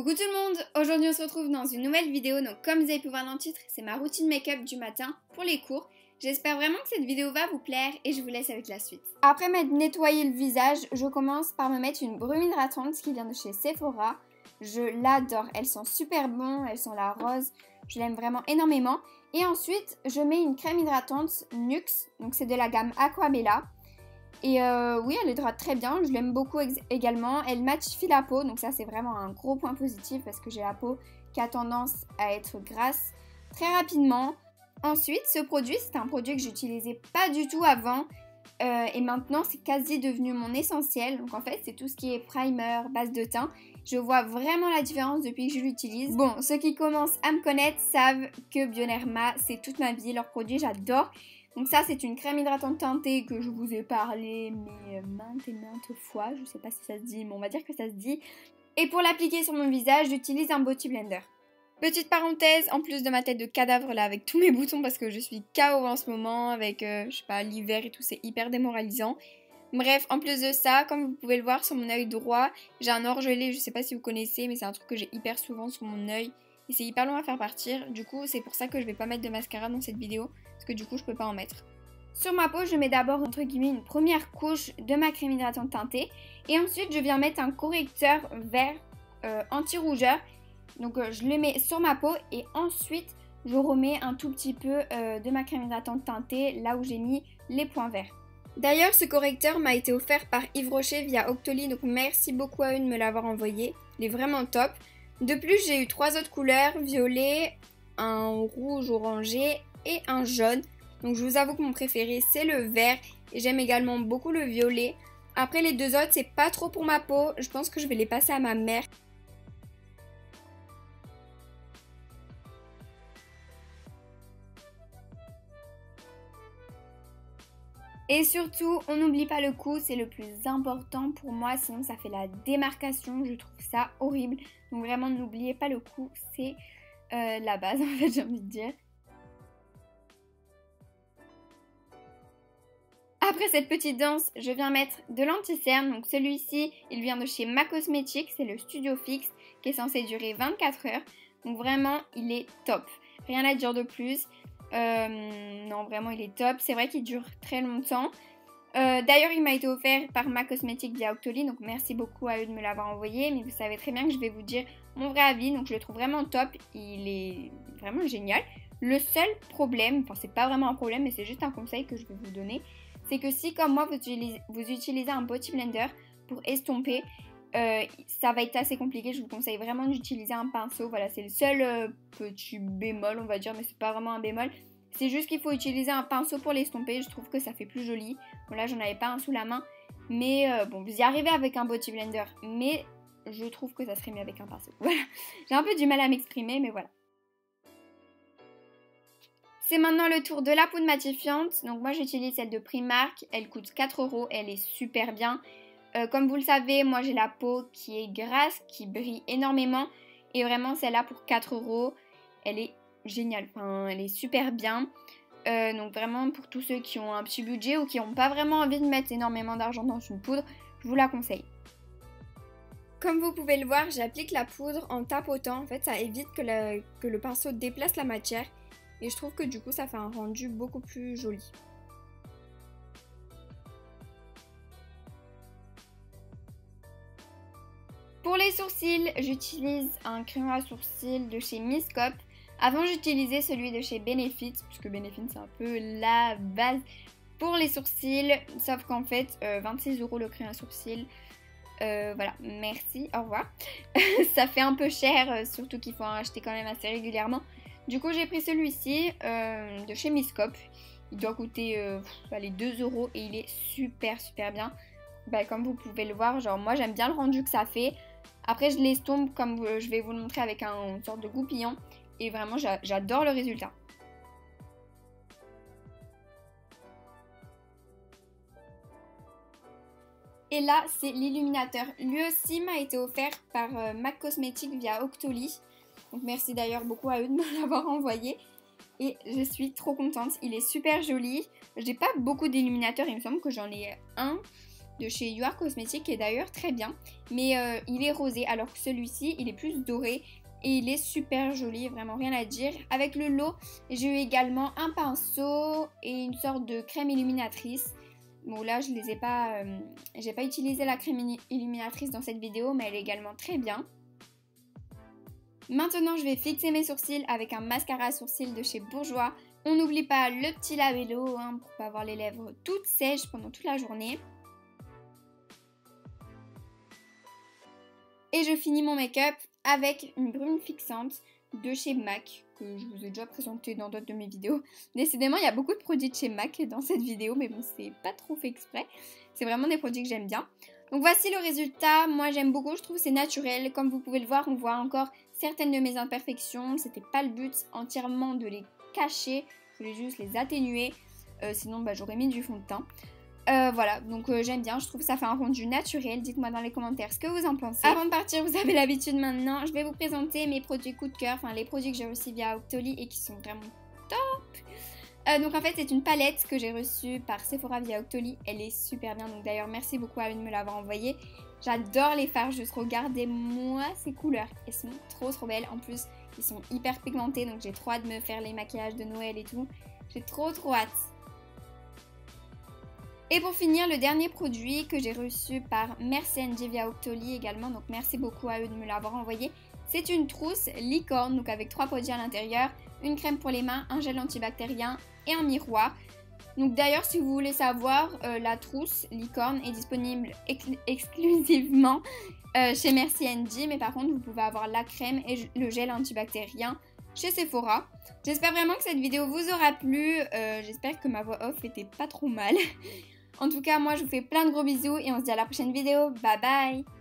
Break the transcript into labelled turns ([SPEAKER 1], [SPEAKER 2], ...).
[SPEAKER 1] Coucou tout le monde, aujourd'hui on se retrouve dans une nouvelle vidéo, donc comme vous avez pu voir dans le titre, c'est ma routine make-up du matin pour les cours. J'espère vraiment que cette vidéo va vous plaire et je vous laisse avec la suite. Après m'être nettoyé le visage, je commence par me mettre une brume hydratante qui vient de chez Sephora. Je l'adore, elle sent super bon, elle sent la rose, je l'aime vraiment énormément. Et ensuite, je mets une crème hydratante Nuxe, donc c'est de la gamme Aquabella. Et oui, elle hydrate très bien, je l'aime beaucoup également. Elle matifie la peau, donc ça c'est vraiment un gros point positif parce que j'ai la peau qui a tendance à être grasse très rapidement. Ensuite, ce produit, c'est un produit que j'utilisais pas du tout avant et maintenant c'est quasi devenu mon essentiel. Donc en fait, c'est tout ce qui est primer, base de teint. Je vois vraiment la différence depuis que je l'utilise. Bon, ceux qui commencent à me connaître savent que Bioderma, c'est toute ma vie. Leurs produits, j'adore. Donc ça, c'est une crème hydratante teintée que je vous ai parlé mais maintes et maintes fois. Je sais pas si ça se dit, mais on va dire que ça se dit. Et pour l'appliquer sur mon visage, j'utilise un Beauty Blender. Petite parenthèse, en plus de ma tête de cadavre là avec tous mes boutons parce que je suis KO en ce moment avec, je sais pas, l'hiver et tout, c'est hyper démoralisant. Bref, en plus de ça, comme vous pouvez le voir sur mon œil droit, j'ai un orgelet, je sais pas si vous connaissez, mais c'est un truc que j'ai hyper souvent sur mon œil. Et c'est hyper long à faire partir, du coup c'est pour ça que je vais pas mettre de mascara dans cette vidéo, parce que du coup je peux pas en mettre. Sur ma peau, je mets d'abord entre guillemets une première couche de ma crème hydratante teintée, et ensuite je viens mettre un correcteur vert anti-rougeur. Donc je le mets sur ma peau, et ensuite je remets un tout petit peu de ma crème hydratante teintée, là où j'ai mis les points verts. D'ailleurs, ce correcteur m'a été offert par Yves Rocher via Octoly, donc merci beaucoup à eux de me l'avoir envoyé, il est vraiment top. De plus, j'ai eu 3 autres couleurs, violet, un rouge orangé et un jaune. Donc je vous avoue que mon préféré c'est le vert et j'aime également beaucoup le violet. Après les deux autres, c'est pas trop pour ma peau, je pense que je vais les passer à ma mère. Et surtout, on n'oublie pas le cou, c'est le plus important pour moi, sinon ça fait la démarcation, je trouve ça horrible. Donc vraiment, n'oubliez pas le cou, c'est la base en fait, j'ai envie de dire. Après cette petite danse, je viens mettre de l'anti-cerne, donc celui-ci, il vient de chez Ma Cosmetics, c'est le Studio Fix, qui est censé durer 24 heures. Donc vraiment, il est top, rien à dire de plus. Non, vraiment il est top, c'est vrai qu'il dure très longtemps. D'ailleurs il m'a été offert par Ma Cosmetics via Octoly, donc merci beaucoup à eux de me l'avoir envoyé, mais vous savez très bien que je vais vous dire mon vrai avis, donc je le trouve vraiment top, il est vraiment génial. Le seul problème, enfin c'est pas vraiment un problème mais c'est juste un conseil que je vais vous donner, c'est que si comme moi vous utilisez un Beauty Blender pour estomper, ça va être assez compliqué, je vous conseille vraiment d'utiliser un pinceau, voilà c'est le seul petit bémol on va dire, mais c'est pas vraiment un bémol, c'est juste qu'il faut utiliser un pinceau pour l'estomper, je trouve que ça fait plus joli. Bon là j'en avais pas un sous la main, mais bon vous y arrivez avec un Beauty Blender, mais je trouve que ça serait mieux avec un pinceau, voilà, j'ai un peu du mal à m'exprimer mais voilà. C'est maintenant le tour de la poudre matifiante, donc moi j'utilise celle de Primark, elle coûte 4 €, elle est super bien. Comme vous le savez, moi j'ai la peau qui est grasse, qui brille énormément. Et vraiment celle-là pour 4 €, elle est géniale, enfin elle est super bien. Donc vraiment pour tous ceux qui ont un petit budget ou qui n'ont pas vraiment envie de mettre énormément d'argent dans une poudre, je vous la conseille. Comme vous pouvez le voir, j'applique la poudre en tapotant, en fait ça évite que le pinceau déplace la matière. Et je trouve que du coup ça fait un rendu beaucoup plus joli. Pour les sourcils, j'utilise un crayon à sourcils de chez Miss Cop. Avant j'utilisais celui de chez Benefit, puisque Benefit c'est un peu la base pour les sourcils. Sauf qu'en fait, 26 € le crayon à sourcils. Voilà, merci, au revoir. Ça fait un peu cher, surtout qu'il faut en acheter quand même assez régulièrement. Du coup j'ai pris celui-ci de chez Miss Cop. Il doit coûter allez, 2 € et il est super bien. Bah, comme vous pouvez le voir, genre moi j'aime bien le rendu que ça fait. Après je l'estompe comme je vais vous le montrer avec une sorte de goupillon. Et vraiment j'adore le résultat. Et là c'est l'illuminateur. Lui aussi m'a été offert par Ma Cosmetics via Octoly. Donc merci d'ailleurs beaucoup à eux de me l'avoir envoyé. Et je suis trop contente, il est super joli. J'ai pas beaucoup d'illuminateurs, il me semble que j'en ai un. de chez You Are Cosmetics qui est d'ailleurs très bien, mais il est rosé alors que celui-ci il est plus doré et il est super joli, vraiment rien à dire. Avec le lot, j'ai eu également un pinceau et une sorte de crème illuminatrice. Bon là je les ai pas, j'ai pas utilisé la crème illuminatrice dans cette vidéo mais elle est également très bien. Maintenant je vais fixer mes sourcils avec un mascara à sourcils de chez Bourjois. On n'oublie pas le petit labello hein, pour pas avoir les lèvres toutes sèches pendant toute la journée. Et je finis mon make-up avec une brume fixante de chez MAC, que je vous ai déjà présenté dans d'autres de mes vidéos. Décidément, il y a beaucoup de produits de chez MAC dans cette vidéo, mais bon, c'est pas trop fait exprès. C'est vraiment des produits que j'aime bien. Donc voici le résultat. Moi, j'aime beaucoup, je trouve que c'est naturel. Comme vous pouvez le voir, on voit encore certaines de mes imperfections. C'était pas le but entièrement de les cacher, je voulais juste les atténuer. Sinon, bah, j'aurais mis du fond de teint. Voilà, donc j'aime bien, je trouve que ça fait un rendu naturel. Dites-moi dans les commentaires ce que vous en pensez. Avant de partir, vous avez l'habitude maintenant, je vais vous présenter mes produits coup de cœur, enfin les produits que j'ai reçus via Octoly et qui sont vraiment top. Donc en fait c'est une palette que j'ai reçue par Sephora via Octoly, elle est super bien, donc d'ailleurs merci beaucoup à eux de me l'avoir envoyée. J'adore les fards, juste regardez-moi ces couleurs, elles sont trop belles, en plus ils sont hyper pigmentés, donc j'ai trop hâte de me faire les maquillages de Noël et tout, j'ai trop hâte. Et pour finir, le dernier produit que j'ai reçu par Merci NG via Octoly également, donc merci beaucoup à eux de me l'avoir envoyé. C'est une trousse licorne, donc avec 3 produits à l'intérieur, une crème pour les mains, un gel antibactérien et un miroir. Donc d'ailleurs, si vous voulez savoir, la trousse licorne est disponible exclusivement chez Merci NG, mais par contre, vous pouvez avoir la crème et le gel antibactérien chez Sephora. J'espère vraiment que cette vidéo vous aura plu, j'espère que ma voix off était pas trop mal. En tout cas, moi je vous fais plein de gros bisous et on se dit à la prochaine vidéo. Bye bye!